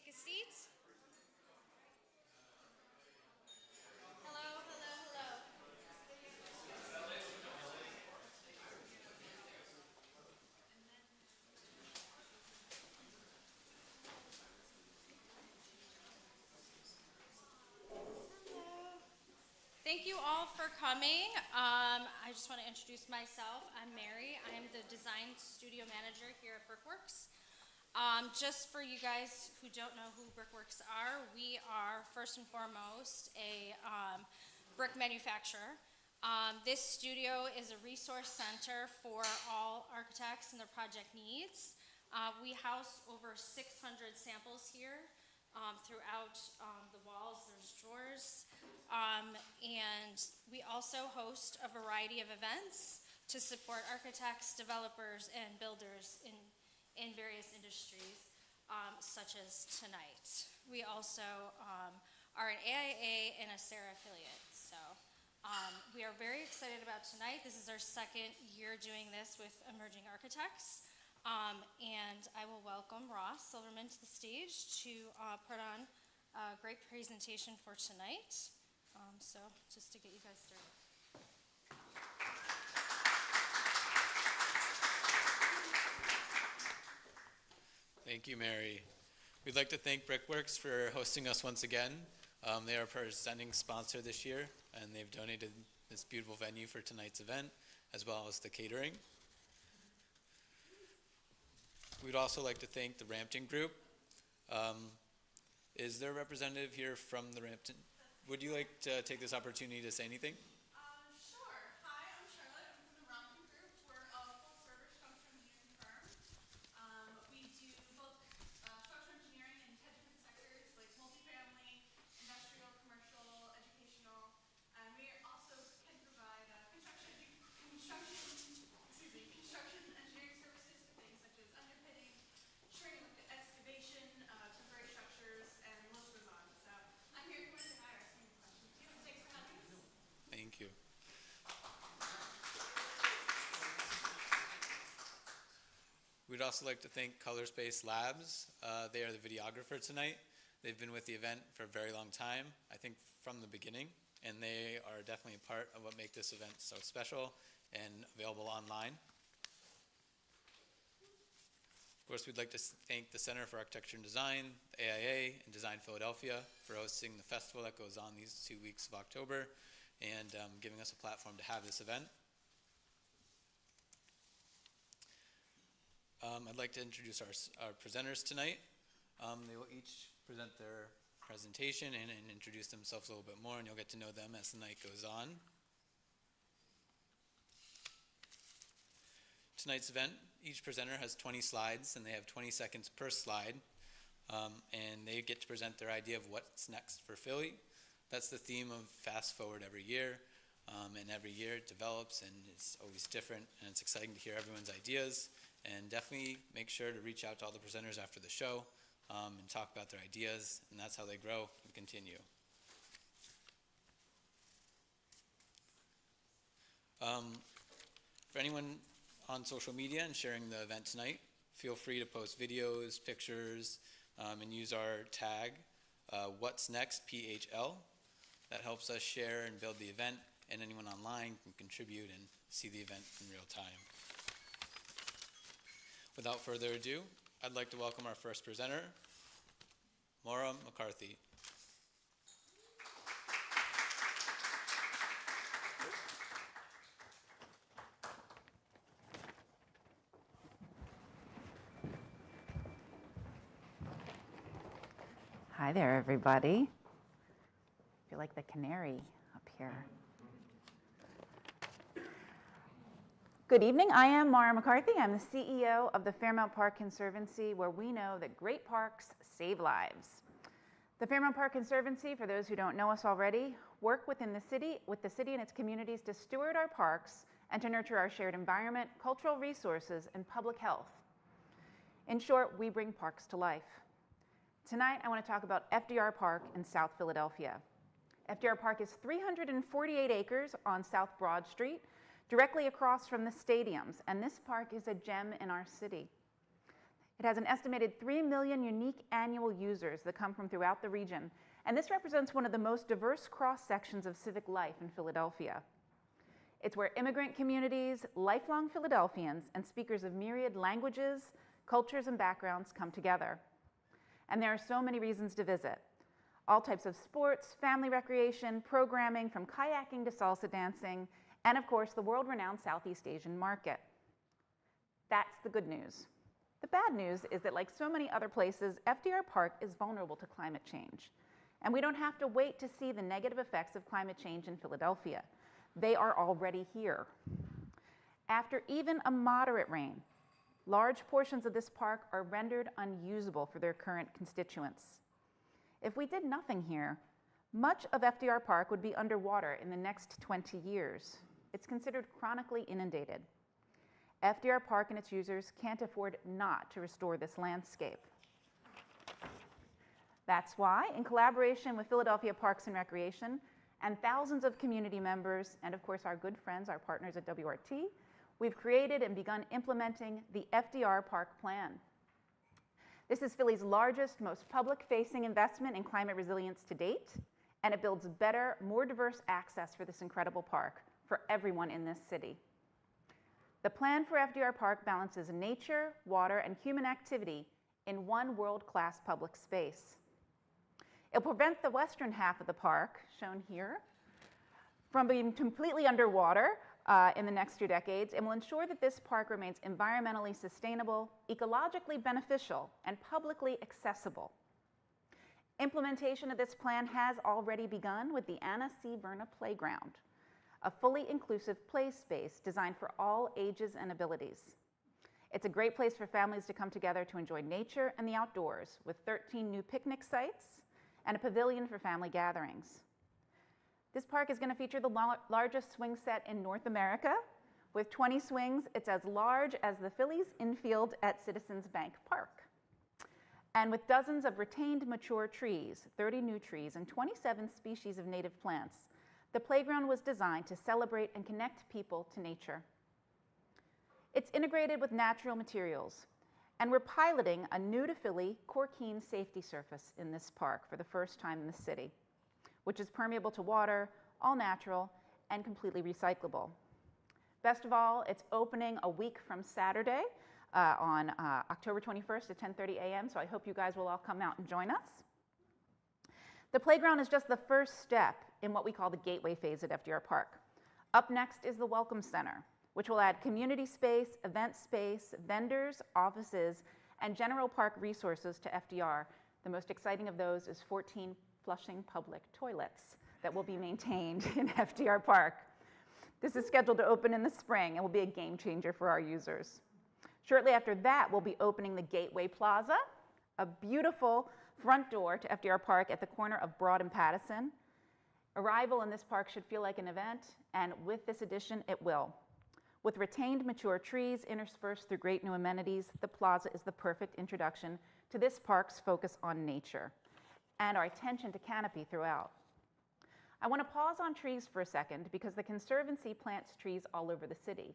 take a seat. Hello, hello, hello. Thank you all for coming. I just want to introduce myself. I'm Mary. I am the design studio manager here at Brickworks. Just for you guys who don't know who Brickworks are, we are first and foremost a brick manufacturer. This studio is a resource center for all architects and their project needs. We house over 600 samples here. Throughout the walls, there's drawers, and we also host a variety of events to support architects, developers, and builders in various industries, such as tonight. We also are an AIA and a SARA affiliate, so we are very excited about tonight. This is our second year doing this with emerging architects. And I will welcome Ross Silverman to the stage to put on a great presentation for tonight. So just to get you guys started. Thank you, Mary. We'd like to thank Brickworks for hosting us once again. They are a presenting sponsor this year, and they've donated this beautiful venue for tonight's event, as well as the catering. We'd also like to thank the Rampton Group. Is there a representative here from the Rampton? Would you like to take this opportunity to say anything? Sure. Hi, I'm Charlotte. I'm from the Rampton Group. We're a full-service structural engineering firm. We do both structural engineering in 10 different sectors, like multifamily, industrial, commercial, educational, and we also can provide construction engineering services for things such as underpinning, training with excavation, temporary structures, and the list goes on. So I'm here if you want to say hi or ask me questions too. Thanks for having us. Thank you. We'd also like to thank Colorspace Labs. They are the videographer tonight. They've been with the event for a very long time, I think from the beginning, and they are definitely a part of what makes this event so special and available online. Of course, we'd like to thank the Center for Architecture and Design, the AIA, and DesignPhiladelphia for hosting the festival that goes on these 2 weeks of October and giving us a platform to have this event. I'd like to introduce our presenters tonight. They will each present their presentation and introduce themselves a little bit more, and you'll get to know them as the night goes on. Tonight's event, each presenter has 20 slides, and they have 20 seconds per slide, and they get to present their idea of what's next for Philly. That's the theme of Fast Forward every year, and every year it develops, and it's always different, and it's exciting to hear everyone's ideas, and definitely make sure to reach out to all the presenters after the show and talk about their ideas, and that's how they grow and continue. For anyone on social media and sharing the event tonight, feel free to post videos, pictures, and use our tag, What's Next PHL. That helps us share and build the event, and anyone online can contribute and see the event in real time. Without further ado, I'd like to welcome our first presenter, Maura McCarthy. Hi there, everybody. I feel like the canary up here. Good evening. I am Maura McCarthy. I'm the CEO of the Fairmount Park Conservancy, where we know that great parks save lives. The Fairmount Park Conservancy, for those who don't know us already, work with the city and its communities to steward our parks and to nurture our shared environment, cultural resources, and public health. In short, we bring parks to life. Tonight, I want to talk about FDR Park in South Philadelphia. FDR Park is 348 acres on South Broad Street, directly across from the stadiums, and this park is a gem in our city. It has an estimated 3 million unique annual users that come from throughout the region, and this represents one of the most diverse cross-sections of civic life in Philadelphia. It's where immigrant communities, lifelong Philadelphians, and speakers of myriad languages, cultures, and backgrounds come together. And there are so many reasons to visit. All types of sports, family recreation, programming, from kayaking to salsa dancing, and of course, the world-renowned Southeast Asian market. That's the good news. The bad news is that, like so many other places, FDR Park is vulnerable to climate change. And we don't have to wait to see the negative effects of climate change in Philadelphia. They are already here. After even a moderate rain, large portions of this park are rendered unusable for their current constituents. If we did nothing here, much of FDR Park would be underwater in the next 20 years. It's considered chronically inundated. FDR Park and its users can't afford not to restore this landscape. That's why, in collaboration with Philadelphia Parks and Recreation and thousands of community members, and of course our good friends, our partners at WRT, we've created and begun implementing the FDR Park Plan. This is Philly's largest, most public-facing investment in climate resilience to date, and it builds better, more diverse access for this incredible park for everyone in this city. The plan for FDR Park balances nature, water, and human activity in one world-class public space. It'll prevent the western half of the park, shown here, from being completely underwater in the next few decades, and will ensure that this park remains environmentally sustainable, ecologically beneficial, and publicly accessible. Implementation of this plan has already begun with the Anna C. Verna Playground, a fully inclusive play space designed for all ages and abilities. It's a great place for families to come together to enjoy nature and the outdoors, with 13 new picnic sites and a pavilion for family gatherings. This park is going to feature the largest swing set in North America. With 20 swings, it's as large as the Phillies infield at Citizens Bank Park. And with dozens of retained mature trees, 30 new trees, and 27 species of native plants, the playground was designed to celebrate and connect people to nature. It's integrated with natural materials, and we're piloting a new-to-Philly Corkine safety surface in this park for the first time in the city, which is permeable to water, all natural, and completely recyclable. Best of all, it's opening a week from Saturday on October 21st at 10:30 a.m., so I hope you guys will all come out and join us. The playground is just the first step in what we call the gateway phase at FDR Park. Up next is the Welcome Center, which will add community space, event space, vendors, offices, and general park resources to FDR. The most exciting of those is 14 flushing public toilets that will be maintained in FDR Park. This is scheduled to open in the spring and will be a game changer for our users. Shortly after that, we'll be opening the Gateway Plaza, a beautiful front door to FDR Park at the corner of Broad and Pattison. Arrival in this park should feel like an event, and with this addition, it will. With retained mature trees interspersed through great new amenities, the plaza is the perfect introduction to this park's focus on nature and our attention to canopy throughout. I want to pause on trees for a second because the Conservancy plants trees all over the city.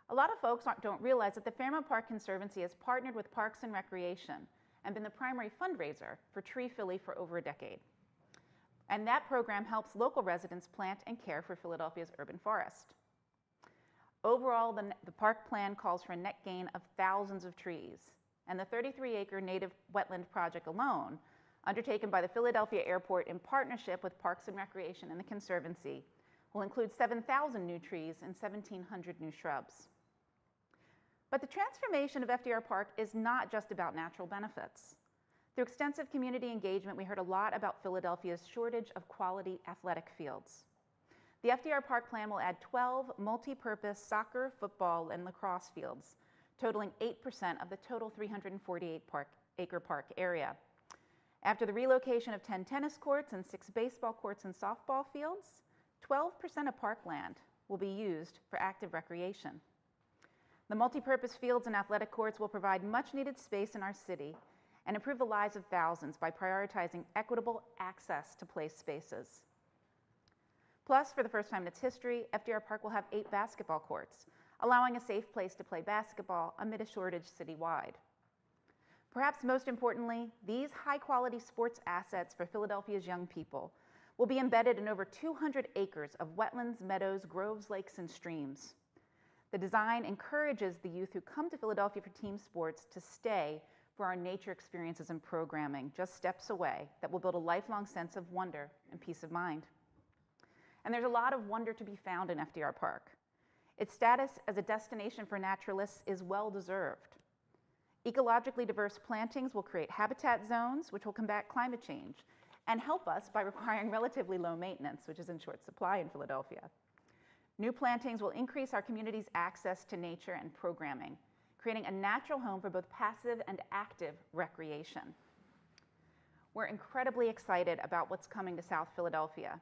A lot of folks don't realize that the Fairmount Park Conservancy has partnered with Parks and Recreation and been the primary fundraiser for Tree Philly for over a decade. And that program helps local residents plant and care for Philadelphia's urban forest. Overall, the park plan calls for a net gain of thousands of trees, and the 33-acre native wetland project alone, undertaken by the Philadelphia Airport in partnership with Parks and Recreation and the Conservancy, will include 7,000 new trees and 1,700 new shrubs. But the transformation of FDR Park is not just about natural benefits. Through extensive community engagement, we heard a lot about Philadelphia's shortage of quality athletic fields. The FDR Park plan will add 12 multi-purpose soccer, football, and lacrosse fields, totaling 8% of the total 348-acre park area. After the relocation of 10 tennis courts and 6 baseball courts and softball fields, 12% of parkland will be used for active recreation. The multi-purpose fields and athletic courts will provide much-needed space in our city and improve the lives of thousands by prioritizing equitable access to play spaces. Plus, for the first time in its history, FDR Park will have 8 basketball courts, allowing a safe place to play basketball amid a shortage citywide. perhaps most importantly, these high-quality sports assets for Philadelphia's young people will be embedded in over 200 acres of wetlands, meadows, groves, lakes, and streams. The design encourages the youth who come to Philadelphia for team sports to stay for our nature experiences and programming just steps away that will build a lifelong sense of wonder and peace of mind. And there's a lot of wonder to be found in FDR Park. Its status as a destination for naturalists is well deserved. Ecologically diverse plantings will create habitat zones which will combat climate change and help us by requiring relatively low maintenance, which is in short supply in Philadelphia. New plantings will increase our community's access to nature and programming, creating a natural home for both passive and active recreation. We're incredibly excited about what's coming to South Philadelphia.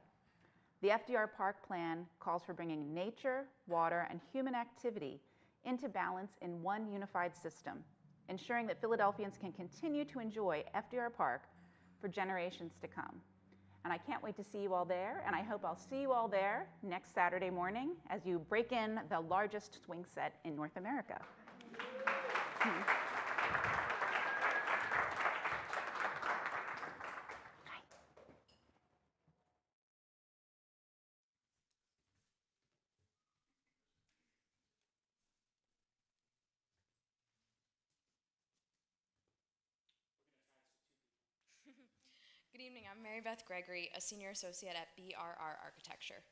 The FDR Park plan calls for bringing nature, water, and human activity into balance in one unified system, ensuring that Philadelphians can continue to enjoy FDR Park for generations to come. And I can't wait to see you all there, and I hope I'll see you all there next Saturday morning as you break in the largest swing set in North America. Good evening, I'm Mary Beth Gregory, a senior associate at BRR Architecture.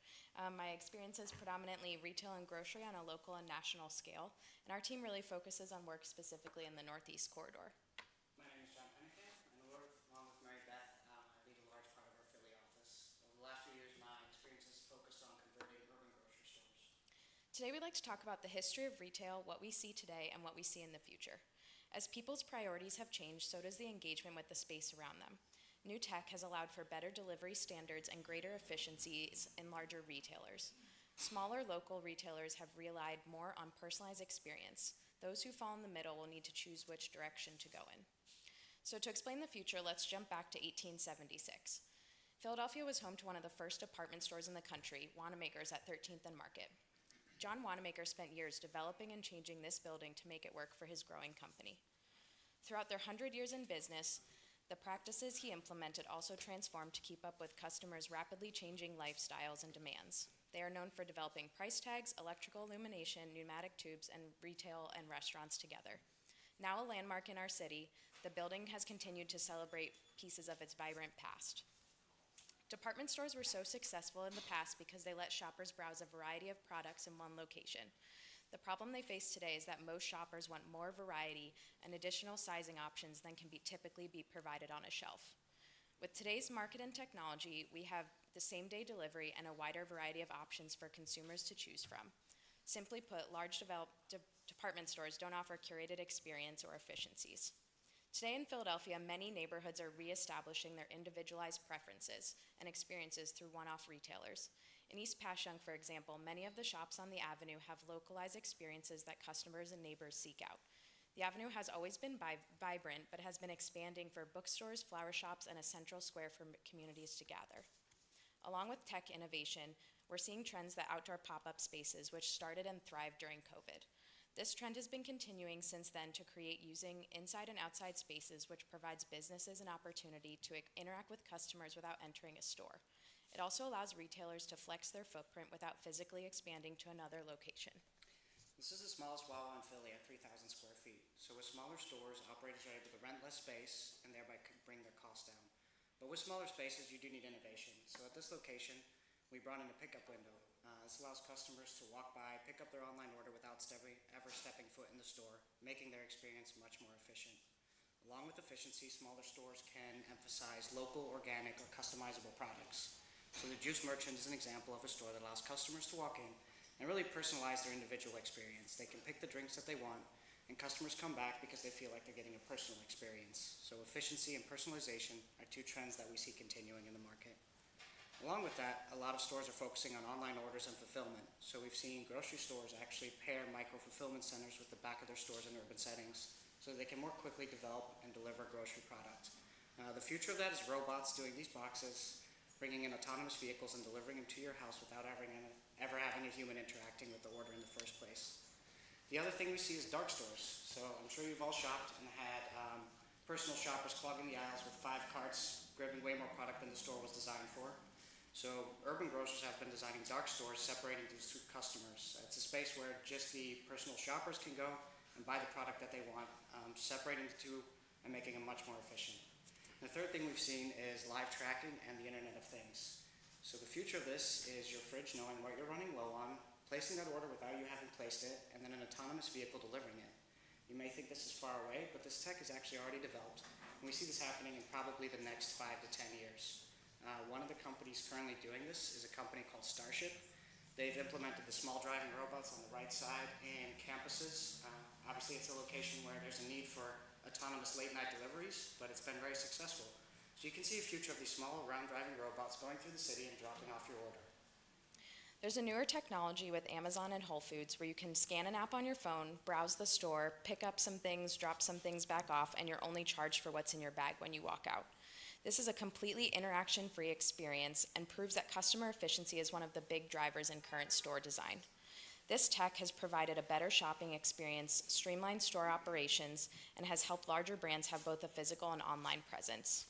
My experience is predominantly retail and grocery on a local and national scale, and our team really focuses on work specifically in the Northeast Corridor. My name is John Pennington. I work along with Mary Beth. I lead a large part of our Philly office. Over the last few years, my experience is focused on converting urban grocery stores. Today we'd like to talk about the history of retail, what we see today, and what we see in the future. As people's priorities have changed, so does the engagement with the space around them. New tech has allowed for better delivery standards and greater efficiencies in larger retailers. Smaller local retailers have relied more on personalized experience. Those who fall in the middle will need to choose which direction to go in. So to explain the future, let's jump back to 1876. Philadelphia was home to one of the first department stores in the country, Wanamaker's at 13th and Market. John Wanamaker spent years developing and changing this building to make it work for his growing company. Throughout their 100 years in business, the practices he implemented also transformed to keep up with customers' rapidly changing lifestyles and demands. They are known for developing price tags, electrical illumination, pneumatic tubes, and retail and restaurants together. Now a landmark in our city, the building has continued to celebrate pieces of its vibrant past. Department stores were so successful in the past because they let shoppers browse a variety of products in one location. The problem they face today is that most shoppers want more variety and additional sizing options than can typically be provided on a shelf. With today's market and technology, we have the same-day delivery and a wider variety of options for consumers to choose from. Simply put, large department stores don't offer curated experience or efficiencies. Today in Philadelphia, many neighborhoods are reestablishing their individualized preferences and experiences through one-off retailers. In East Passyunk, for example, many of the shops on the avenue have localized experiences that customers and neighbors seek out. The avenue has always been vibrant, but has been expanding for bookstores, flower shops, and a central square for communities to gather. Along with tech innovation, we're seeing trends that outdoor pop-up spaces, which started and thrived during COVID. This trend has been continuing since then to create using inside and outside spaces, which provides businesses an opportunity to interact with customers without entering a store. It also allows retailers to flex their footprint without physically expanding to another location. This is the smallest Wawa in Philly at 3,000 square feet. So with smaller stores, operators are able to rent less space and thereby bring their costs down. But with smaller spaces, you do need innovation. So at this location, we brought in a pickup window. This allows customers to walk by, pick up their online order without ever stepping foot in the store, making their experience much more efficient. Along with efficiency, smaller stores can emphasize local, organic, or customizable products. So the juice merchant is an example of a store that allows customers to walk in and really personalize their individual experience. They can pick the drinks that they want, and customers come back because they feel like they're getting a personal experience. So efficiency and personalization are two trends that we see continuing in the market. Along with that, a lot of stores are focusing on online orders and fulfillment. So we've seen grocery stores actually pair micro-fulfillment centers with the back of their stores in urban settings so they can more quickly develop and deliver grocery product. The future of that is robots doing these boxes, bringing in autonomous vehicles and delivering them to your house without ever having a human interacting with the order in the first place. The other thing we see is dark stores. So I'm sure you've all shopped and had personal shoppers clogging the aisles with 5 carts, grabbing way more product than the store was designed for. So urban grocers have been designing dark stores separating these two customers. It's a space where just the personal shoppers can go and buy the product that they want, separating the two and making them much more efficient. And the third thing we've seen is live tracking and the Internet of Things. So the future of this is your fridge knowing what you're running low on, placing that order without you having placed it, and then an autonomous vehicle delivering it. You may think this is far away, but this tech is actually already developed, and we see this happening in probably the next 5 to 10 years. One of the companies currently doing this is a company called Starship. They've implemented the small driving robots on the right side in campuses. Obviously, it's a location where there's a need for autonomous late-night deliveries, but it's been very successful. So you can see a future of these small, round driving robots going through the city and dropping off your order. There's a newer technology with Amazon and Whole Foods where you can scan an app on your phone, browse the store, pick up some things, drop some things back off, and you're only charged for what's in your bag when you walk out. This is a completely interaction-free experience and proves that customer efficiency is one of the big drivers in current store design. This tech has provided a better shopping experience, streamlined store operations, and has helped larger brands have both a physical and online presence.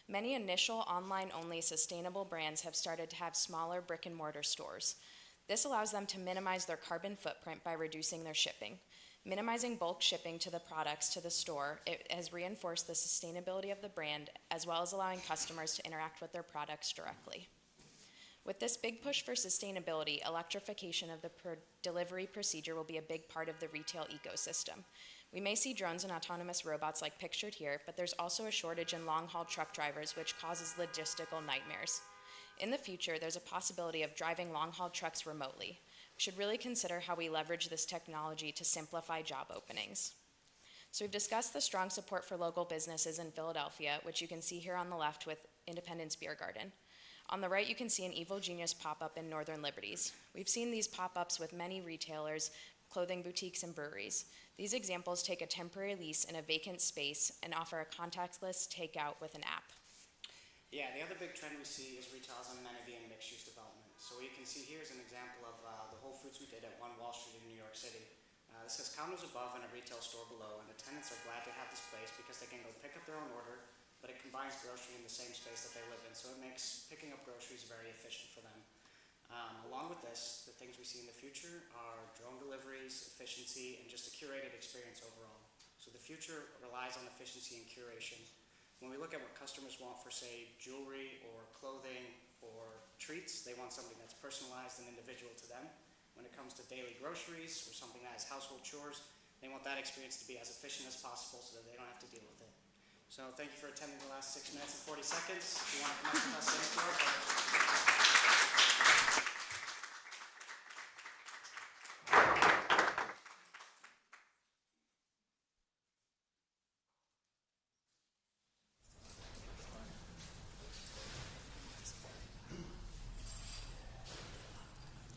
Many initial online-only sustainable brands have started to have smaller brick-and-mortar stores. This allows them to minimize their carbon footprint by reducing their shipping. Minimizing bulk shipping to the products to the store, it has reinforced the sustainability of the brand, as well as allowing customers to interact with their products directly. With this big push for sustainability, electrification of the delivery procedure will be a big part of the retail ecosystem. We may see drones and autonomous robots like pictured here, but there's also a shortage in long-haul truck drivers, which causes logistical nightmares. In the future, there's a possibility of driving long-haul trucks remotely. We should really consider how we leverage this technology to simplify job openings. So we've discussed the strong support for local businesses in Philadelphia, which you can see here on the left with Independence Beer Garden. On the right, you can see an Evil Genius pop-up in Northern Liberties. We've seen these pop-ups with many retailers, clothing boutiques, and breweries. These examples take a temporary lease in a vacant space and offer a contactless takeout with an app. Yeah, the other big trend we see is retail as an amenity and mixed-use development. So what you can see here is an example of the Whole Foods we did at 1 Wall Street in New York City. This has counters above and a retail store below, and the tenants are glad to have this place because they can go pick up their own order, but it combines grocery in the same space that they live in, so it makes picking up groceries very efficient for them. Along with this, the things we see in the future are drone deliveries, efficiency, and just a curated experience overall. So the future relies on efficiency and curation. When we look at what customers want for, say, jewelry or clothing or treats, they want something that's personalized and individual to them. When it comes to daily groceries or something that has household chores, they want that experience to be as efficient as possible so that they don't have to deal with it. So thank you for attending the last 6 minutes and 40 seconds. If you want to connect with us in store,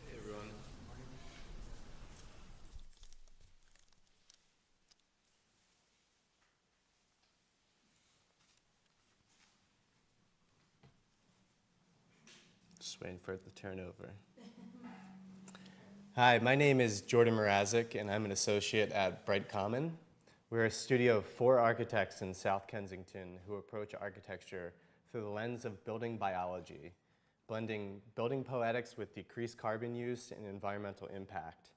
Hey everyone. Just waiting for it to turn over. Hi, my name is Jordan Mrazek, and I'm an associate at Bright Common. We're a studio of 4 architects in South Kensington who approach architecture through the lens of building biology, blending building poetics with decreased carbon use and environmental impact.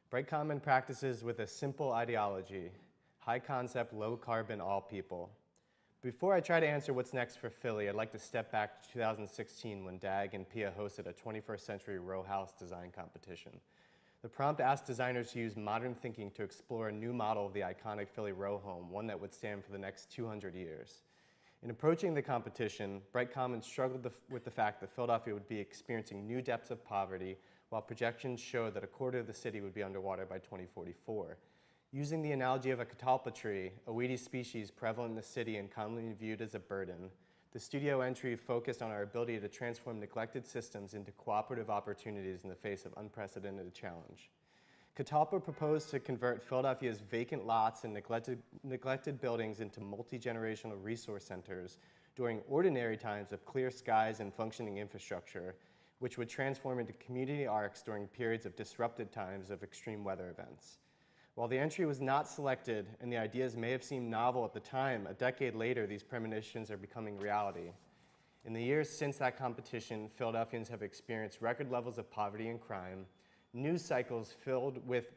Bright Common practices with a simple ideology: high concept, low carbon, all people. Before I try to answer what's next for Philly, I'd like to step back to 2016 when DAG and PIA hosted a 21st century row house design competition. The prompt asked designers to use modern thinking to explore a new model of the iconic Philly row home, one that would stand for the next 200 years. In approaching the competition, Bright Common struggled with the fact that Philadelphia would be experiencing new depths of poverty, while projections showed that a quarter of the city would be underwater by 2044. Using the analogy of a catalpa tree, a weedy species prevalent in the city and commonly viewed as a burden, the studio entry focused on our ability to transform neglected systems into cooperative opportunities in the face of unprecedented challenge. Catalpa proposed to convert Philadelphia's vacant lots and neglected buildings into multi-generational resource centers during ordinary times of clear skies and functioning infrastructure, which would transform into community arcs during periods of disrupted times of extreme weather events. While the entry was not selected and the ideas may have seemed novel at the time, a decade later, these premonitions are becoming reality. In the years since that competition, Philadelphians have experienced record levels of poverty and crime, news cycles filled with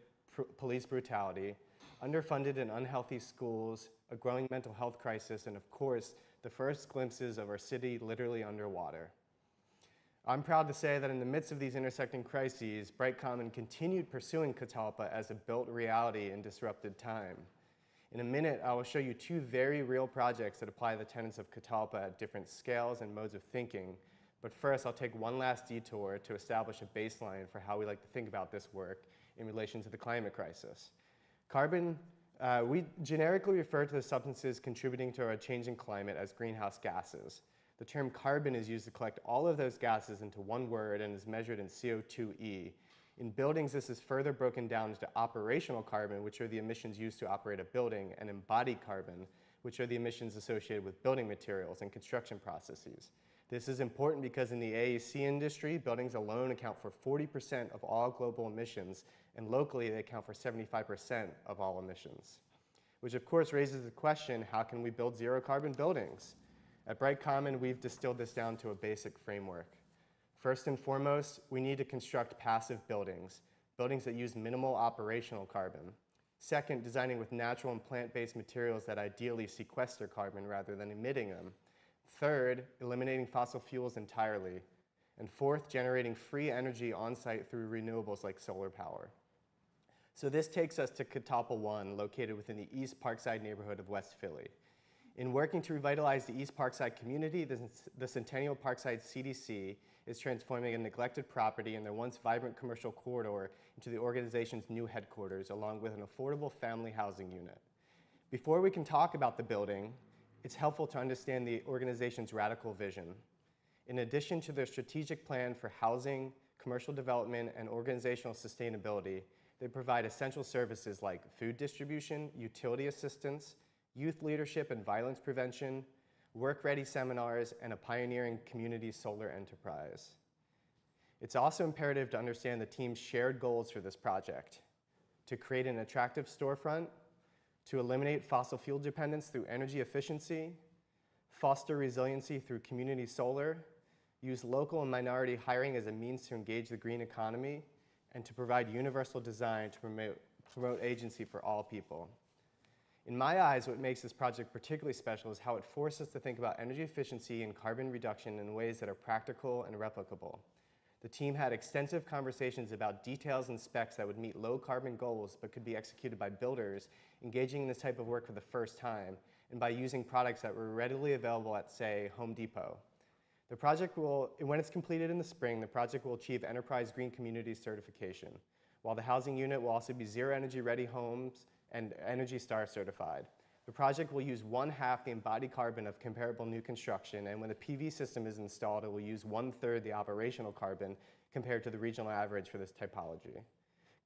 police brutality, underfunded and unhealthy schools, a growing mental health crisis, and of course, the first glimpses of our city literally underwater. I'm proud to say that in the midst of these intersecting crises, Bright Common continued pursuing Catalpa as a built reality in disrupted time. In a minute, I will show you two very real projects that apply the tenets of Catalpa at different scales and modes of thinking. But first, I'll take one last detour to establish a baseline for how we like to think about this work in relation to the climate crisis. Carbon, we generically refer to the substances contributing to our changing climate as greenhouse gases. The term carbon is used to collect all of those gases into one word and is measured in CO2e. In buildings, this is further broken down into operational carbon, which are the emissions used to operate a building, and embodied carbon, which are the emissions associated with building materials and construction processes. This is important because in the AEC industry, buildings alone account for 40% of all global emissions, and locally they account for 75% of all emissions. Which of course raises the question, how can we build zero carbon buildings? At Bright Common, we've distilled this down to a basic framework. First and foremost, we need to construct passive buildings, buildings that use minimal operational carbon. Second, designing with natural and plant-based materials that ideally sequester carbon rather than emitting them. Third, eliminating fossil fuels entirely. And fourth, generating free energy on-site through renewables like solar power. So this takes us to Catalpa 1, located within the East Parkside neighborhood of West Philly. In working to revitalize the East Parkside community, the Centennial Parkside CDC is transforming a neglected property in their once vibrant commercial corridor into the organization's new headquarters, along with an affordable family housing unit. Before we can talk about the building, it's helpful to understand the organization's radical vision. In addition to their strategic plan for housing, commercial development, and organizational sustainability, they provide essential services like food distribution, utility assistance, youth leadership and violence prevention, work-ready seminars, and a pioneering community solar enterprise. It's also imperative to understand the team's shared goals for this project: to create an attractive storefront, to eliminate fossil fuel dependence through energy efficiency, foster resiliency through community solar, use local and minority hiring as a means to engage the green economy, and to provide universal design to promote agency for all people. In my eyes, what makes this project particularly special is how it forces us to think about energy efficiency and carbon reduction in ways that are practical and replicable. The team had extensive conversations about details and specs that would meet low carbon goals but could be executed by builders engaging in this type of work for the first time and by using products that were readily available at, say, Home Depot. The project will, when it's completed in the spring, the project will achieve Enterprise Green Community certification, while the housing unit will also be Zero Energy Ready Homes and Energy Star certified. The project will use 1/2 the embodied carbon of comparable new construction, and when the PV system is installed, it will use 1/3 the operational carbon compared to the regional average for this typology.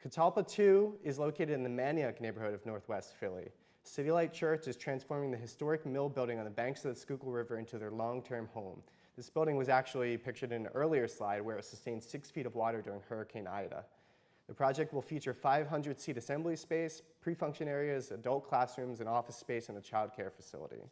Catalpa 2 is located in the Manioc neighborhood of Northwest Philly. City Light Church is transforming the historic mill building on the banks of the Schuylkill River into their long-term home. This building was actually pictured in an earlier slide where it sustained 6 feet of water during Hurricane Ida. The project will feature 500-seat assembly space, pre-function areas, adult classrooms, and office space, and a child care facility.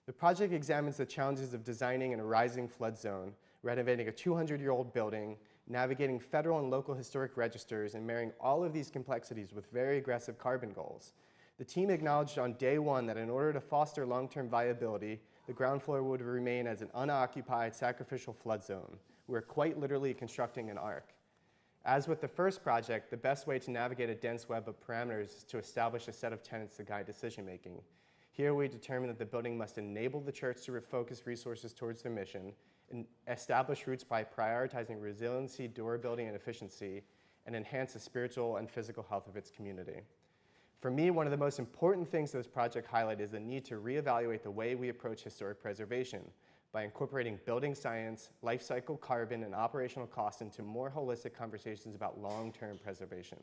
The project examines the challenges of designing in a rising flood zone, renovating a 200-year-old building, navigating federal and local historic registers, and marrying all of these complexities with very aggressive carbon goals. The team acknowledged on day one that in order to foster long-term viability, the ground floor would remain as an unoccupied sacrificial flood zone. We're quite literally constructing an ark. As with the first project, the best way to navigate a dense web of parameters is to establish a set of tenets to guide decision-making. Here we determine that the building must enable the church to refocus resources towards their mission, and establish roots by prioritizing resiliency, durability, and efficiency, and enhance the spiritual and physical health of its community. For me, one of the most important things this project highlighted is the need to reevaluate the way we approach historic preservation by incorporating building science, life cycle carbon, and operational costs into more holistic conversations about long-term preservation.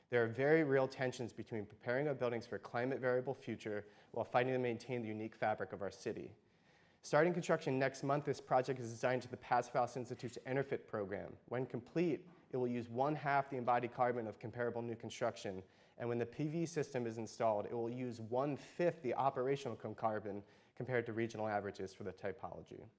There are very real tensions between preparing our buildings for a climate variable future while fighting to maintain the unique fabric of our city. Starting construction next month, this project is designed to the Passive House Institute's EnerFit program. When complete, it will use 1/2 the embodied carbon of comparable new construction And when the PV system is installed, it will use 1/5 the operational carbon compared to regional averages for the typology.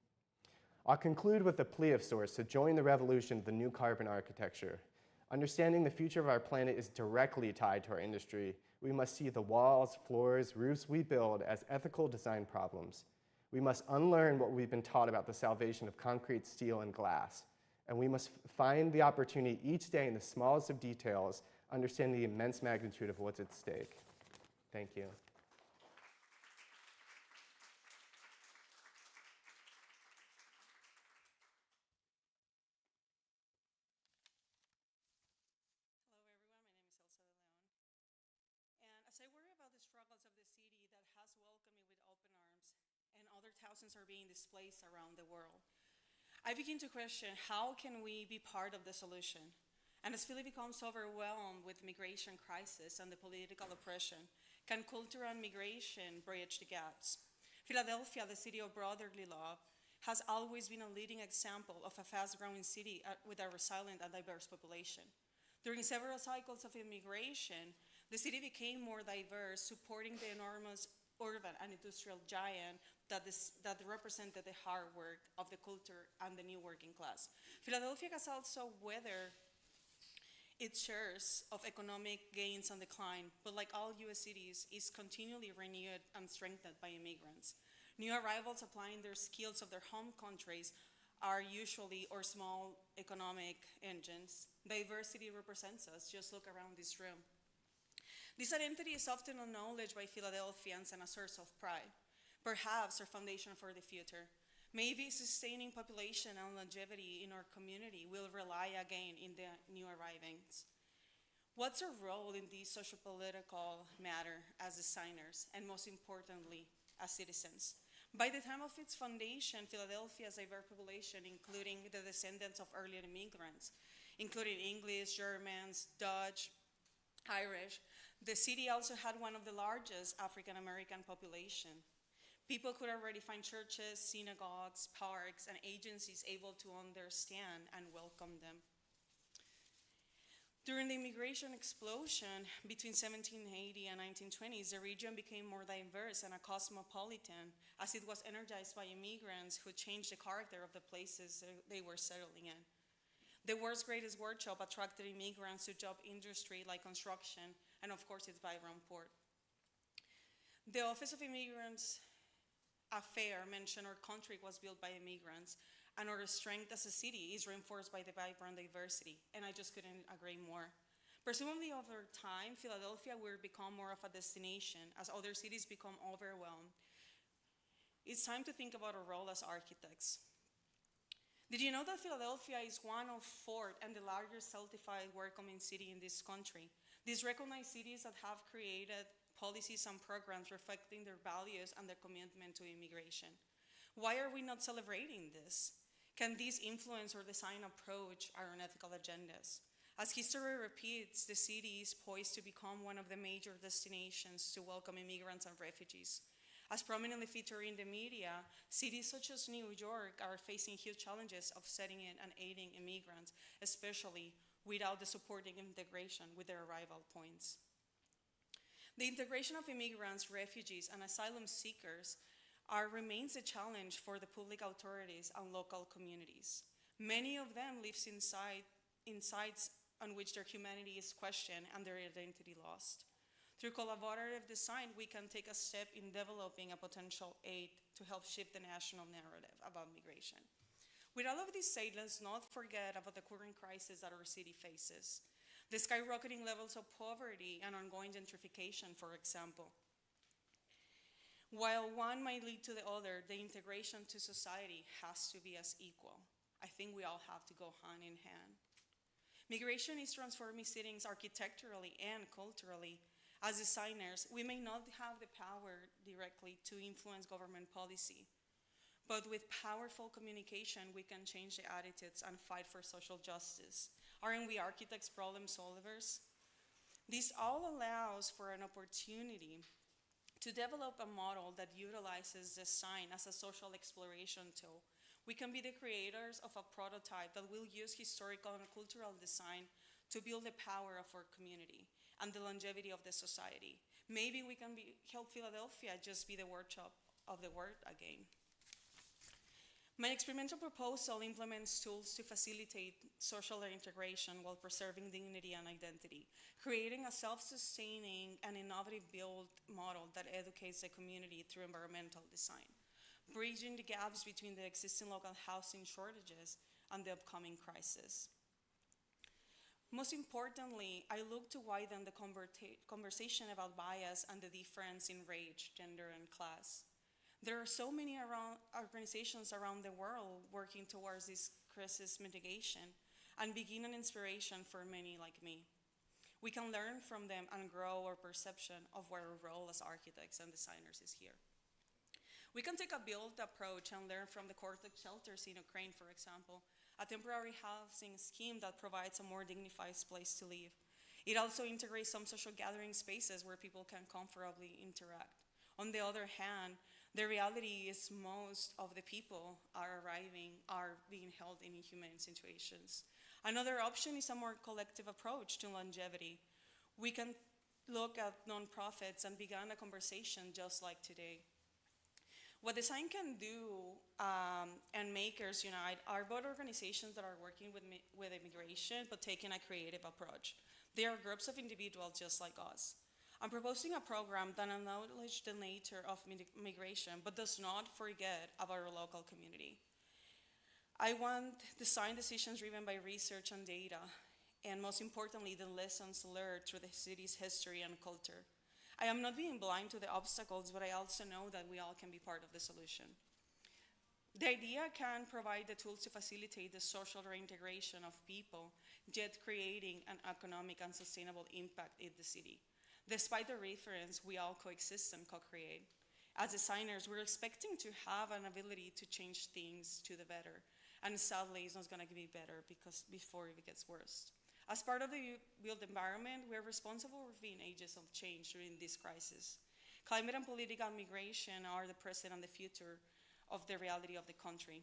I'll conclude with a plea of sorts to join the revolution of the new carbon architecture. Understanding the future of our planet is directly tied to our industry. We must see the walls, floors, roofs we build as ethical design problems. We must unlearn what we've been taught about the salvation of concrete, steel, and glass. And we must find the opportunity each day in the smallest of details, understanding the immense magnitude of what's at stake. Thank you. Hello everyone, my name is Elsa de Leon. And as I worry about the struggles of the city that has welcomed me with open arms, and other thousands are being displaced around the world, I begin to question, how can we be part of the solution? And as Philly becomes overwhelmed with migration crisis and the political oppression, can culture and migration bridge the gaps? Philadelphia, the city of brotherly love, has always been a leading example of a fast-growing city with a resilient and diverse population. During several cycles of immigration, the city became more diverse, supporting the enormous urban and industrial giant that represented the hard work of the culture and the new working class. Philadelphia has also weathered its shares of economic gains and decline, but like all US cities, is continually renewed and strengthened by immigrants. New arrivals applying their skills of their home countries are usually our small economic engines. Diversity represents us. Just look around this room. This identity is often acknowledged by Philadelphians and a source of pride, perhaps our foundation for the future. Maybe sustaining population and longevity in our community will rely again in the new arrivings. What's our role in these socio-political matter as designers, and most importantly, as citizens? By the time of its foundation, Philadelphia's diverse population, including the descendants of earlier immigrants, including English, Germans, Dutch, Irish, the city also had one of the largest African-American population. People could already find churches, synagogues, parks, and agencies able to understand and welcome them. During the immigration explosion between 1780 and 1920s, the region became more diverse and a cosmopolitan, as it was energized by immigrants who changed the character of the places they were settling in. The world's greatest workshop attracted immigrants to job industry like construction, and of course its vibrant port. The Office of Immigrants Affairs mentioned our country was built by immigrants, and our strength as a city is reinforced by the vibrant diversity, and I just couldn't agree more. Presumably over time, Philadelphia will become more of a destination as other cities become overwhelmed. It's time to think about our role as architects. Did you know that Philadelphia is one of 4 and the largest certified welcoming city in this country? These recognized cities that have created policies and programs reflecting their values and their commitment to immigration. Why are we not celebrating this? Can this influence our design approach our unethical agendas? As history repeats, the city is poised to become one of the major destinations to welcome immigrants and refugees. As prominently featured in the media, cities such as New York are facing huge challenges of setting in and aiding immigrants, especially without the supporting integration with their arrival points. The integration of immigrants, refugees, and asylum seekers remains a challenge for the public authorities and local communities. Many of them live in sites on which their humanity is questioned and their identity lost. Through collaborative design, we can take a step in developing a potential aid to help shift the national narrative about migration. With all of this said, let's not forget about the current crisis that our city faces. The skyrocketing levels of poverty and ongoing gentrification, for example. While one might lead to the other, the integration to society has to be as equal. I think we all have to go hand in hand. Migration is transforming cities architecturally and culturally. As designers, we may not have the power directly to influence government policy, but with powerful communication, we can change the attitudes and fight for social justice. Aren't we architects problem solvers? This all allows for an opportunity to develop a model that utilizes design as a social exploration tool. We can be the creators of a prototype that will use historical and cultural design to build the power of our community. and the longevity of the society. Maybe we can help Philadelphia just be the workshop of the word again. My experimental proposal implements tools to facilitate social integration while preserving dignity and identity, creating a self-sustaining and innovative build model that educates the community through environmental design, bridging the gaps between the existing local housing shortages and the upcoming crisis. Most importantly, I look to widen the conversation about bias and the difference in race, gender, and class. There are so many organizations around the world working towards this crisis mitigation and begin an inspiration for many like me. We can learn from them and grow our perception of what our role as architects and designers is here. We can take a build approach and learn from the Cortex shelters in Ukraine, for example, a temporary housing scheme that provides a more dignified place to live. It also integrates some social gathering spaces where people can comfortably interact. On the other hand, the reality is most of the people are being held in inhumane situations. Another option is a more collective approach to longevity. We can look at nonprofits and begin a conversation just like today. What design can do and makers unite are both organizations that are working with immigration but taking a creative approach. They are groups of individuals just like us. I'm proposing a program that acknowledges the nature of migration but does not forget about our local community. I want design decisions driven by research and data, and most importantly, the lessons learned through the city's history and culture. I am not being blind to the obstacles, but I also know that we all can be part of the solution. The idea can provide the tools to facilitate the social reintegration of people, yet creating an economic and sustainable impact in the city. Despite the reference, we all coexist and co-create. As designers, we're expecting to have an ability to change things to the better. And sadly, it's not gonna be better before it gets worse. As part of the built environment, we're responsible for being agents of change during this crisis. Climate and political migration are the present and the future of the reality of the country.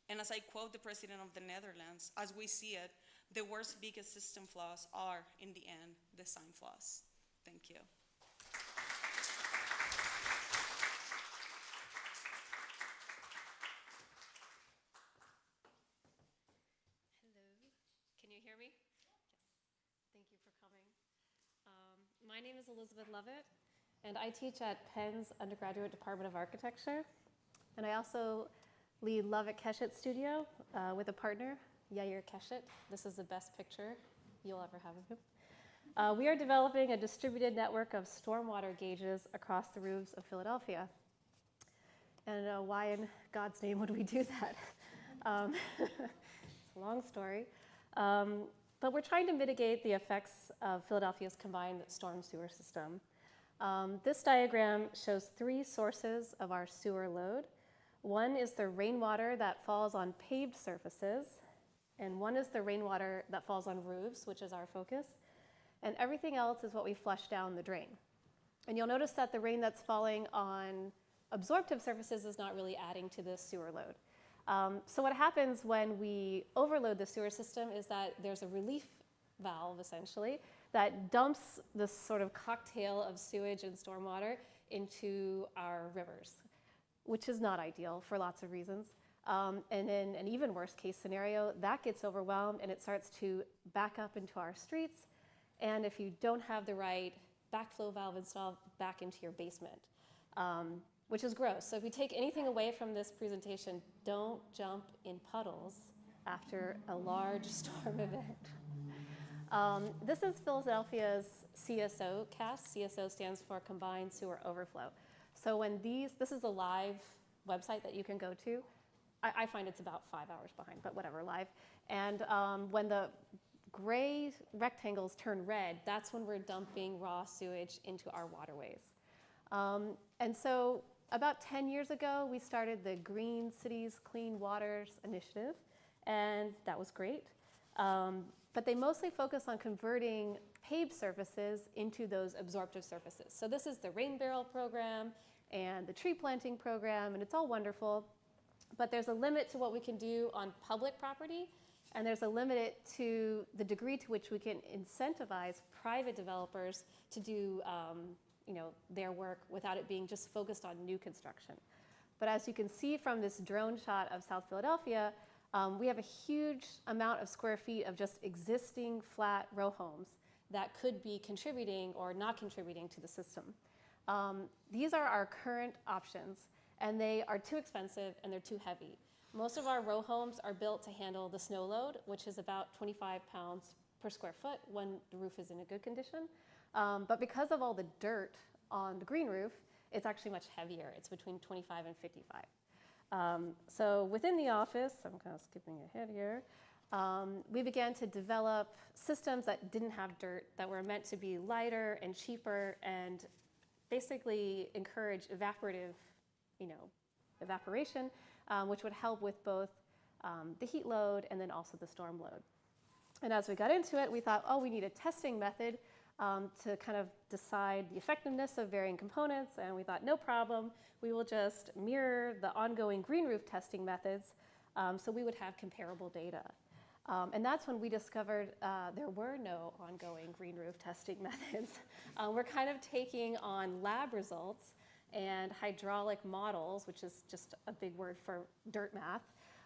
And as I quote the president of the Netherlands, as we see it, the world's biggest system flaws are, in the end, design flaws. Thank you. Hello, can you hear me? Yes, thank you for coming. My name is Elizabeth Lovett, and I teach at Penn's Undergraduate Department of Architecture. And I also lead Lovett Keshet Studio with a partner, Yair Keshet. This is the best picture you'll ever have of him. We are developing a distributed network of stormwater gauges across the roofs of Philadelphia. And why in God's name would we do that? It's a long story. But we're trying to mitigate the effects of Philadelphia's combined storm sewer system. This diagram shows 3 sources of our sewer load. One is the rainwater that falls on paved surfaces, and one is the rainwater that falls on roofs, which is our focus. And everything else is what we flush down the drain. And you'll notice that the rain that's falling on absorptive surfaces is not really adding to the sewer load. So what happens when we overload the sewer system is that there's a relief valve, essentially, that dumps this sort of cocktail of sewage and stormwater into our rivers, which is not ideal for lots of reasons. And in an even worse case scenario, that gets overwhelmed and it starts to back up into our streets. And if you don't have the right backflow valve installed, back into your basement, which is gross. So if you take anything away from this presentation, don't jump in puddles after a large storm event. This is Philadelphia's CSO cast. CSO stands for Combined Sewer Overflow. So when this is a live website that you can go to. I find it's about 5 hours behind, but whatever, live. And when the gray rectangles turn red, that's when we're dumping raw sewage into our waterways. And so about 10 years ago, we started the Green Cities Clean Waters Initiative, and that was great. But they mostly focus on converting paved surfaces into those absorptive surfaces. So this is the rain barrel program and the tree planting program, and it's all wonderful. But there's a limit to what we can do on public property, And there's a limit to the degree to which we can incentivize private developers to do their work without it being just focused on new construction. But as you can see from this drone shot of South Philadelphia, we have a huge amount of square feet of just existing flat row homes that could be contributing or not contributing to the system. These are our current options, and they are too expensive and they're too heavy. Most of our row homes are built to handle the snow load, which is about 25 pounds per square foot when the roof is in a good condition. But because of all the dirt on the green roof, it's actually much heavier. It's between 25 and 55. So within the office, I'm kind of skipping ahead here, we began to develop systems that didn't have dirt, that were meant to be lighter and cheaper and basically encourage evaporation, which would help with both the heat load and then also the storm load. And as we got into it, we thought, oh, we need a testing method to kind of decide the effectiveness of varying components. And we thought, no problem, we will just mirror the ongoing green roof testing methods so we would have comparable data. And that's when we discovered there were no ongoing green roof testing methods. We're kind of taking on lab results and hydraulic models, which is just a big word for dirt math,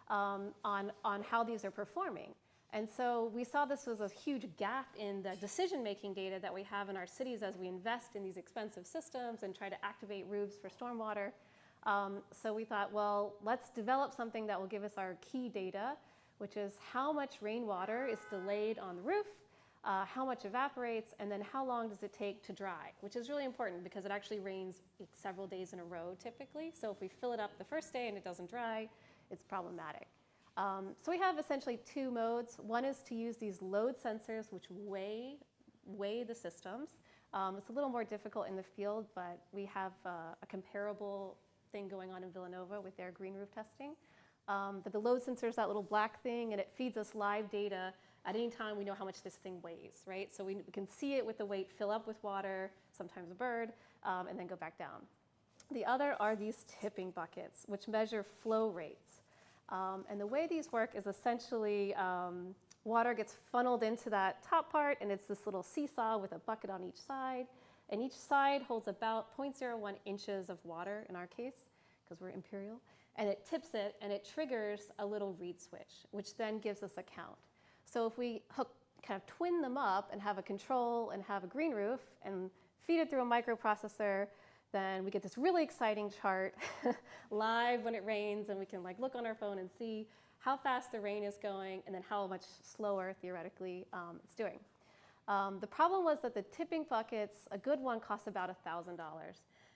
on how these are performing. And so we saw this was a huge gap in the decision-making data that we have in our cities as we invest in these expensive systems and try to activate roofs for stormwater. So we thought, well, let's develop something that will give us our key data, which is how much rainwater is delayed on the roof, how much evaporates, and then how long does it take to dry, which is really important because it actually rains several days in a row typically. So if we fill it up the first day and it doesn't dry, it's problematic. So we have essentially two modes. One is to use these load sensors which weigh the systems. It's a little more difficult in the field, but we have a comparable thing going on in Villanova with their green roof testing. But the load sensor is that little black thing, and it feeds us live data. At any time, we know how much this thing weighs, right? So we can see it with the weight fill up with water, sometimes a bird, and then go back down. The other are these tipping buckets, which measure flow rates. And the way these work is essentially water gets funneled into that top part, and it's this little seesaw with a bucket on each side. And each side holds about 0.01 inches of water in our case, because we're imperial. And it tips it, and it triggers a little reed switch, which then gives us a count. So if we kind of twin them up and have a control and have a green roof and feed it through a microprocessor, then we get this really exciting chart live when it rains, and we can look on our phone and see how fast the rain is going and then how much slower, theoretically, it's doing. The problem was that the tipping buckets, a good one costs about $1,000.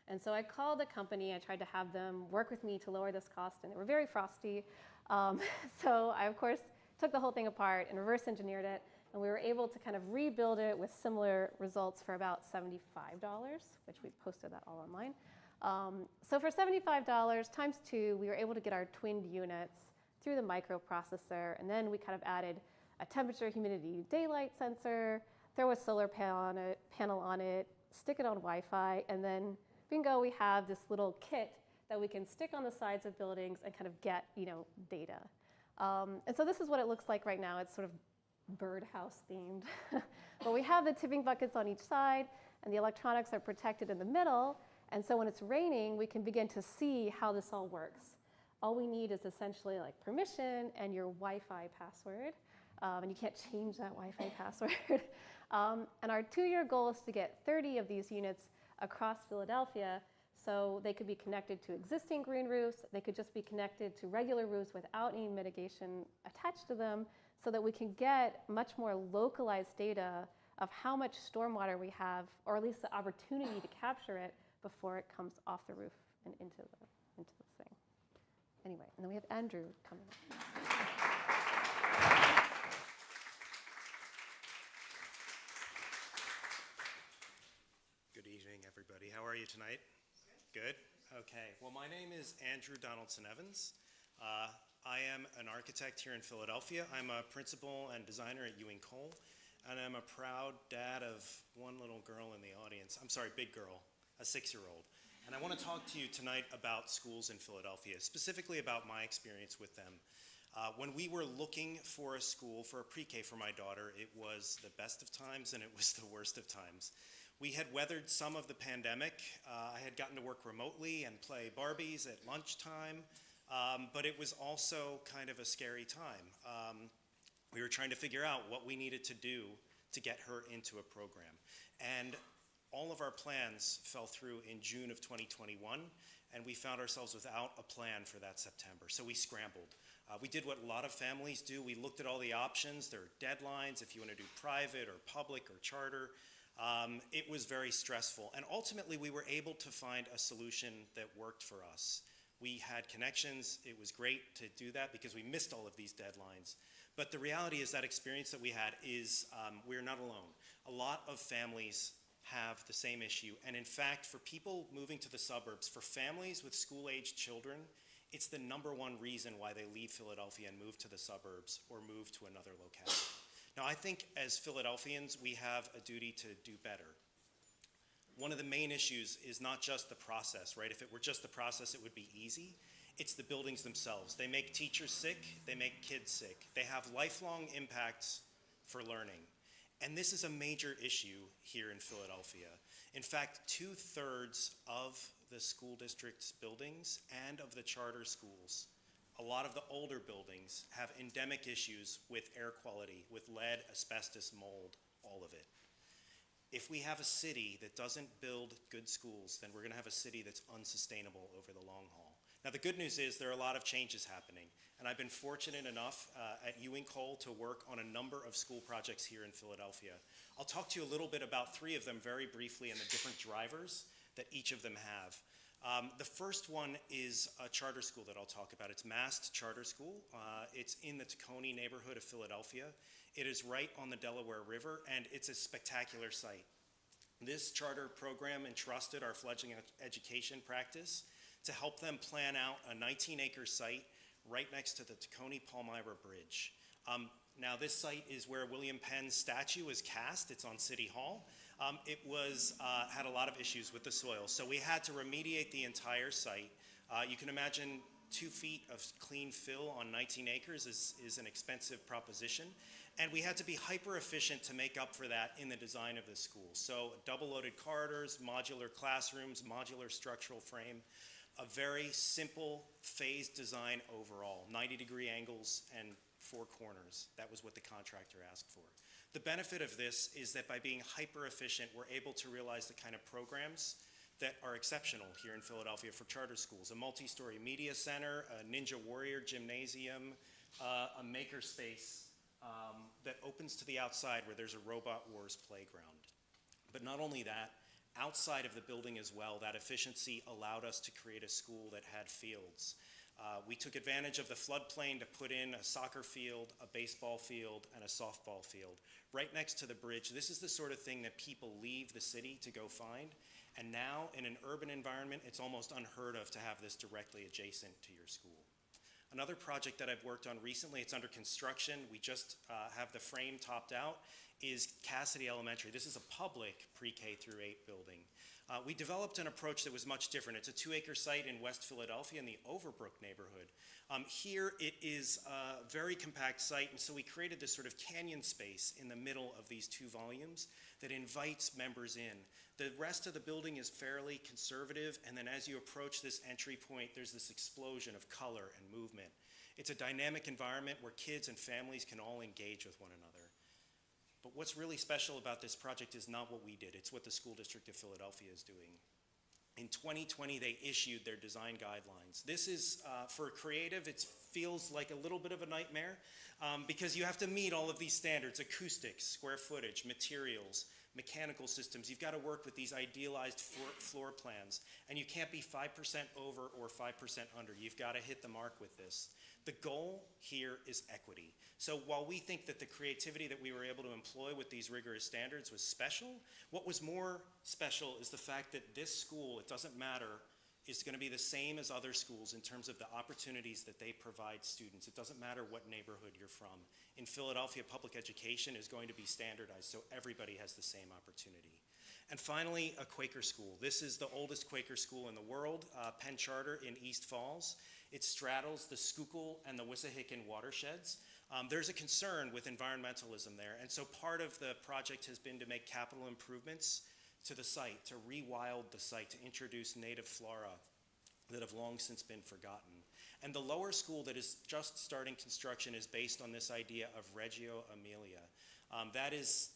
And so I called the company. I tried to have them work with me to lower this cost, and they were very frosty. So I, of course, took the whole thing apart and reverse engineered it, and we were able to kind of rebuild it with similar results for about $75, which we posted that all online. So for $75 times 2, we were able to get our twinned units through the microprocessor, and then we kind of added a temperature, humidity, daylight sensor, throw a solar panel on it, stick it on Wi-Fi, and then bingo, we have this little kit that we can stick on the sides of buildings and kind of get, data. And so this is what it looks like right now. It's sort of birdhouse themed. But we have the tipping buckets on each side, and the electronics are protected in the middle. And so when it's raining, we can begin to see how this all works. All we need is essentially permission and your Wi-Fi password. And you can't change that Wi-Fi password. And our 2-year goal is to get 30 of these units across Philadelphia, so they could be connected to existing green roofs. They could just be connected to regular roofs without any mitigation attached to them, so that we can get much more localized data of how much stormwater we have, or at least the opportunity to capture it before it comes off the roof and into the thing. Anyway, and then we have Andrew coming up. Good evening, everybody. How are you tonight? Good? Okay. Well, my name is Andrew Donaldson Evans. I am an architect here in Philadelphia. I'm a principal and designer at Ewing Cole, and I'm a proud dad of one little girl in the audience. I'm sorry, big girl, a 6-year-old. And I want to talk to you tonight about schools in Philadelphia, specifically about my experience with them. When we were looking for a school for a pre-K for my daughter, it was the best of times and it was the worst of times. We had weathered some of the pandemic. I had gotten to work remotely and play Barbies at lunchtime, but it was also kind of a scary time. We were trying to figure out what we needed to do to get her into a program. And all of our plans fell through in June of 2021, and we found ourselves without a plan for that September. So we scrambled. We did what a lot of families do. We looked at all the options. There are deadlines if you want to do private or public or charter. It was very stressful. And ultimately, we were able to find a solution that worked for us. We had connections. It was great to do that because we missed all of these deadlines. But the reality is that experience that we had is we're not alone. A lot of families have the same issue. And in fact, for people moving to the suburbs, for families with school-aged children, it's the #1 reason why they leave Philadelphia and move to the suburbs or move to another locale. Now, I think as Philadelphians, we have a duty to do better. One of the main issues is not just the process, right? If it were just the process, it would be easy. It's the buildings themselves. They make teachers sick, they make kids sick. They have lifelong impacts for learning. And this is a major issue here in Philadelphia. In fact, 2/3 of the school district's buildings and of the charter schools, a lot of the older buildings have endemic issues with air quality, with lead, asbestos, mold, all of it. If we have a city that doesn't build good schools, then we're going to have a city that's unsustainable over the long haul. Now, the good news is there are a lot of changes happening, and I've been fortunate enough at Ewing Cole to work on a number of school projects here in Philadelphia. I'll talk to you a little bit about 3 of them very briefly and the different drivers that each of them have. The first one is a charter school that I'll talk about. It's Mast Charter School. It's in the Tacony neighborhood of Philadelphia. It is right on the Delaware River, and it's a spectacular site. This charter program entrusted our fledgling education practice to help them plan out a 19-acre site right next to the Tacony-Palmyra Bridge. Now, this site is where William Penn's statue is cast. It's on City Hall. It had a lot of issues with the soil, so we had to remediate the entire site. You can imagine 2 feet of clean fill on 19 acres is an expensive proposition, and we had to be hyper efficient to make up for that in the design of the school. So double-loaded corridors, modular classrooms, modular structural frame, a very simple phased design overall, 90-degree angles and 4 corners. That was what the contractor asked for. The benefit of this is that by being hyper efficient, we're able to realize the kind of programs that are exceptional here in Philadelphia for charter schools. A multi-story media center, a Ninja Warrior gymnasium, a makerspace that opens to the outside where there's a Robot Wars playground. But not only that, outside of the building as well, that efficiency allowed us to create a school that had fields. We took advantage of the floodplain to put in a soccer field, a baseball field, and a softball field. Right next to the bridge, this is the sort of thing that people leave the city to go find. And now, in an urban environment, it's almost unheard of to have this directly adjacent to your school. Another project that I've worked on recently, it's under construction, we just have the frame topped out, is Cassidy Elementary. This is a public pre-K through 8 building. We developed an approach that was much different. It's a 2-acre site in West Philadelphia in the Overbrook neighborhood. Here it is a very compact site, and so we created this sort of canyon space in the middle of these 2 volumes that invites members in. The rest of the building is fairly conservative, and then as you approach this entry point, there's this explosion of color and movement. It's a dynamic environment where kids and families can all engage with one another. But what's really special about this project is not what we did, it's what the School District of Philadelphia is doing. In 2020, they issued their design guidelines. This is, for creative, it feels like a little bit of a nightmare because you have to meet all of these standards: acoustics, square footage, materials, mechanical systems. You've got to work with these idealized floor plans, and you can't be 5% over or 5% under. You've got to hit the mark with this. The goal here is equity. So while we think that the creativity that we were able to employ with these rigorous standards was special, what was more special is the fact that this school, it doesn't matter, is going to be the same as other schools in terms of the opportunities that they provide students. It doesn't matter what neighborhood you're from. In Philadelphia, public education is going to be standardized so everybody has the same opportunity. And finally, a Quaker school. This is the oldest Quaker school in the world, Penn Charter in East Falls. It straddles the Schuylkill and the Wissahickon watersheds. There's a concern with environmentalism there, and so part of the project has been to make capital improvements to the site, to rewild the site, to introduce native flora that have long since been forgotten. And the lower school that is just starting construction is based on this idea of Reggio Emilia. That is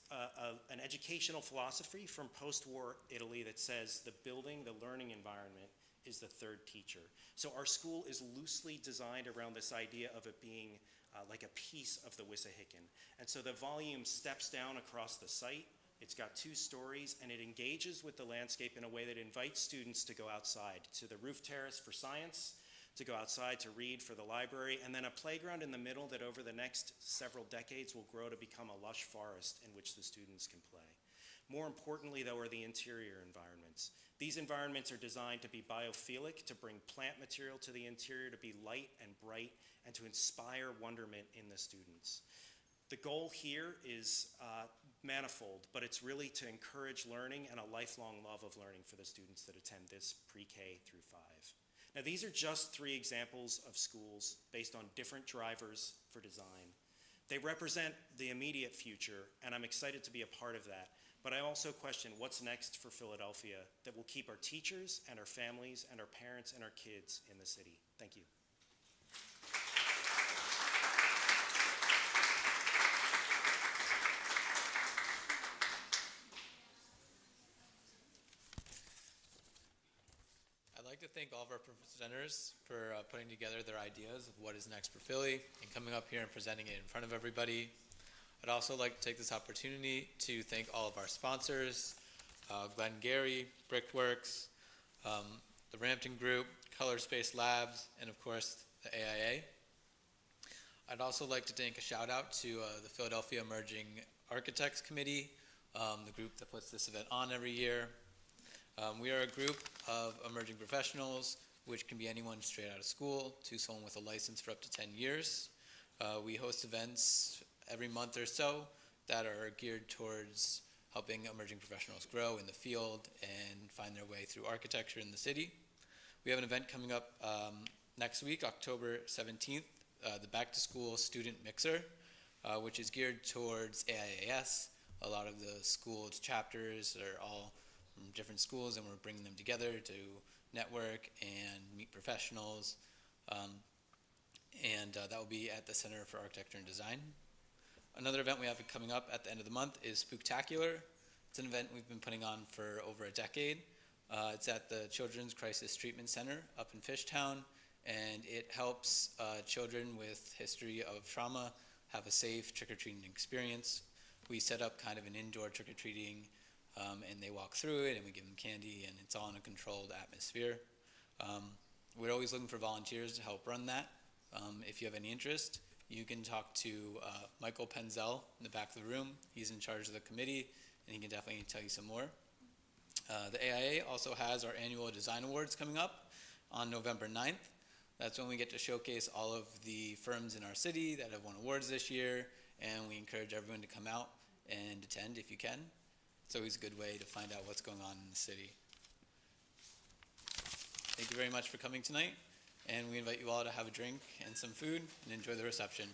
an educational philosophy from post-war Italy that says the building, the learning environment is the third teacher. So our school is loosely designed around this idea of it being like a piece of the Wissahickon. And so the volume steps down across the site. It's got 2 stories, and it engages with the landscape in a way that invites students to go outside, to the roof terrace for science, to go outside to read for the library, and then a playground in the middle that over the next several decades will grow to become a lush forest in which the students can play. More importantly, though, are the interior environments. These environments are designed to be biophilic, to bring plant material to the interior, to be light and bright, and to inspire wonderment in the students. The goal here is manifold, but it's really to encourage learning and a lifelong love of learning for the students that attend this pre-K through 5. Now, these are just 3 examples of schools based on different drivers for design. They represent the immediate future, and I'm excited to be a part of that. But I also question what's next for Philadelphia that will keep our teachers and our families and our parents and our kids in the city. Thank you. I'd like to thank all of our presenters for putting together their ideas of what is next for Philly and coming up here and presenting it in front of everybody. I'd also like to take this opportunity to thank all of our sponsors, Glen, Gery, Brickworks, the Rampton Group, Colorspace Labs, and of course the AIA. I'd also like to take a shout out to the Philadelphia Emerging Architects Committee, the group that puts this event on every year. We are a group of emerging professionals, which can be anyone straight out of school to someone with a license for up to 10 years. We host events every month or so that are geared towards helping emerging professionals grow in the field and find their way through architecture in the city. We have an event coming up next week, October 17th, the Back to School Student Mixer, which is geared towards AIAS. A lot of the school chapters are all from different schools, and we're bringing them together to network and meet professionals. That will be at the Center for Architecture and Design. Another event we have coming up at the end of the month is Spooktacular. It's an event we've been putting on for over a decade. It's at the Children's Crisis Treatment Center up in Fishtown, and it helps children with history of trauma have a safe trick-or-treating experience. We set up kind of an indoor trick-or-treating, and they walk through it, and we give them candy, and it's all in a controlled atmosphere. We're always looking for volunteers to help run that. If you have any interest, you can talk to Michael Penzel in the back of the room. He's in charge of the committee, and he can definitely tell you some more. The AIA also has our annual design awards coming up on November 9th. That's when we get to showcase all of the firms in our city that have won awards this year, and we encourage everyone to come out and attend if you can. It's always a good way to find out what's going on in the city. Thank you very much for coming tonight, and we invite you all to have a drink and some food and enjoy the reception.